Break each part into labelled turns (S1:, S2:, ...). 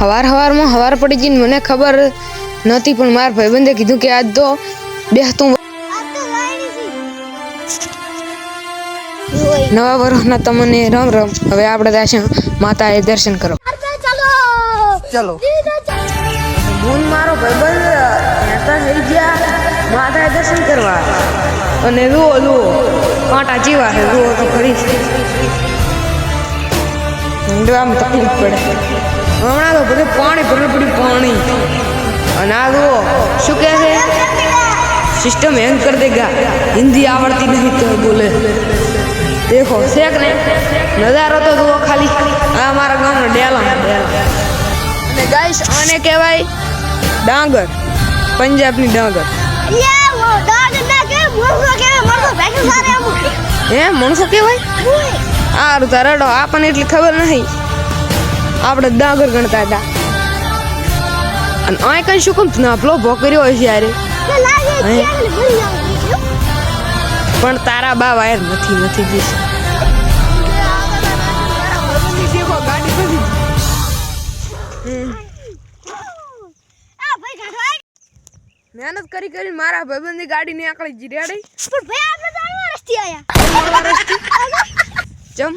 S1: હવારમાં હવાર પડી ગઈ મને ખબર નથી પણ મારા ભાઈબંધે કીધું કે આજ તો બેહતું નવા વર્ષના તમને રામ રામ। હવે આપણે દાશું માતાએ દર્શન કરો। ચલો હું મારો ભાઈબંધ નેતા થઈ ગયા માતાએ દર્શન કરવા અને જુઓ કાંટા જેવા છે જુઓ તો ખરી આમ તકલીફ પડે હમણાં તો બધું પાણી ભરવું પડ્યું પાણી અને આ જુઓ શું કહે છે સિસ્ટમ હેંગ कर देगा हिंदी आवड़ती नहीं तो बोले देखो शेख ने नजारो तो જુઓ ખાલી આ અમારા ગામનો ડેલા અને ગાઈસ આને કહેવાય ડાંગર પંજાબની ડાંગર હે મણસો કહેવાય સારું તારડો આપણને એટલી ખબર નહીં આપણે ડાંગર ગણતા હતા અને આ કઈ શું કમ નાફલો ભોકર્યો હોય છે યારે પણ તારા બા વાયર નથી જીસ મહેનત કરી મારા ભાઈબંધની ગાડી ની આકળી જીરાડી પણ ભાઈ આપણે તો આ રસ્તી આયા ચમ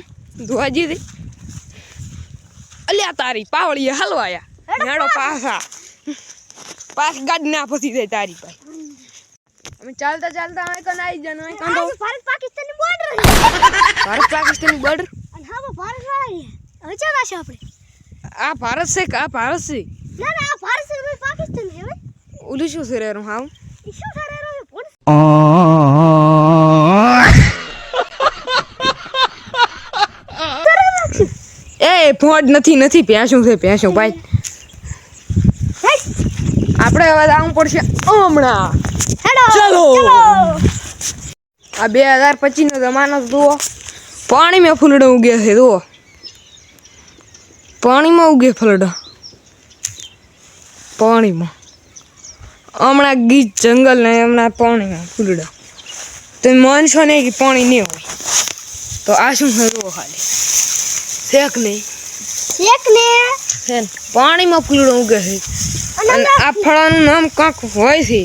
S1: ધોજી દે અલ્યા તારી પાવળી હલવાયા નેડો પાસ ગાડી ના ફસી જાય તારી પાસે અમે ચાલતા આ કન આવી જાનો આ કાંડો ભારત પાકિસ્તાનની બોર્ડર અને હા ભારત વાળી હવે ચાલ આશે આપણે આ ભારત છે ના આ ભારત છે પાકિસ્તાન છે ઓલું શું છે રેરું હાવ શું છે રેરું એ ફોડ નથી પ્યાસું છે ભાઈ આપણે હવે આવું પડશે હમણાં ચલો આ 2025 નો જમાનો જુઓ પાણીમાં ફૂલડો ઉગે છે જુઓ પાણીમાં ઉગે ફૂલડો પાણીમાં હમણાં ગીચ જંગલ ને હમણાં પાણીમાં ફૂલડા તો માનશો નહીં કે પાણી નહીં હોય તો આ શું થયું ખાલી શેક નહીં પાણીમાં ફૂલડો ઉગે છે અને આ ફળાનું નામ કાંક હોય છે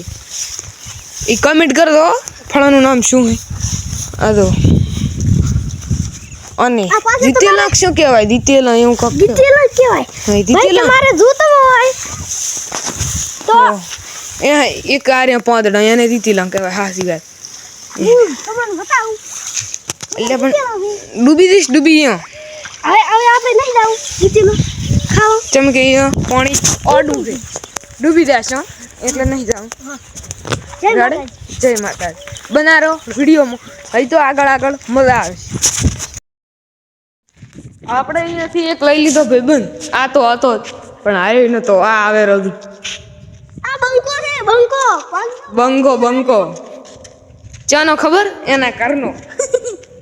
S1: એ કમેન્ટ કરી દો ફળાનું નામ શું છે આ દો અને દીતેલા શું કહેવાય દીતેલા એવું કાંક દીતેલા કહેવાય દીતેલા મારે જોતો હોય તો એ કાર્ય પાંદડા એને દીતીલા કહેવાય હાસી વાત તમને બતાવું એટલે પણ ડૂબી હવે આપણે નહીં જાવ દીતીલો ખાઓ ચમ કે પાણી ઓડું છે ડૂબી જશો એટલે નહીં જાવ જય માતાજી બનારો વિડીયોમાં હજી તો આગળ મજા આવે આપણે અહીંયાથી એક લઈ લીધો ભાઈબંધ આ તો હતો જ પણ આવ્યો નતો આ આવે રઘુ બંકો ચાનો ખબર એના ઘરનો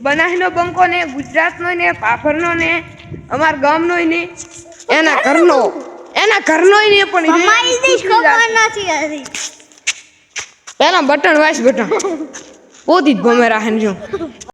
S1: બનાસનો બંકો ને ગુજરાતનો ને પાફરનો ને અમાર ગામનો ને એના ઘરનો ને પણ પેલા બટન પોતી જ ભમે રાખે જો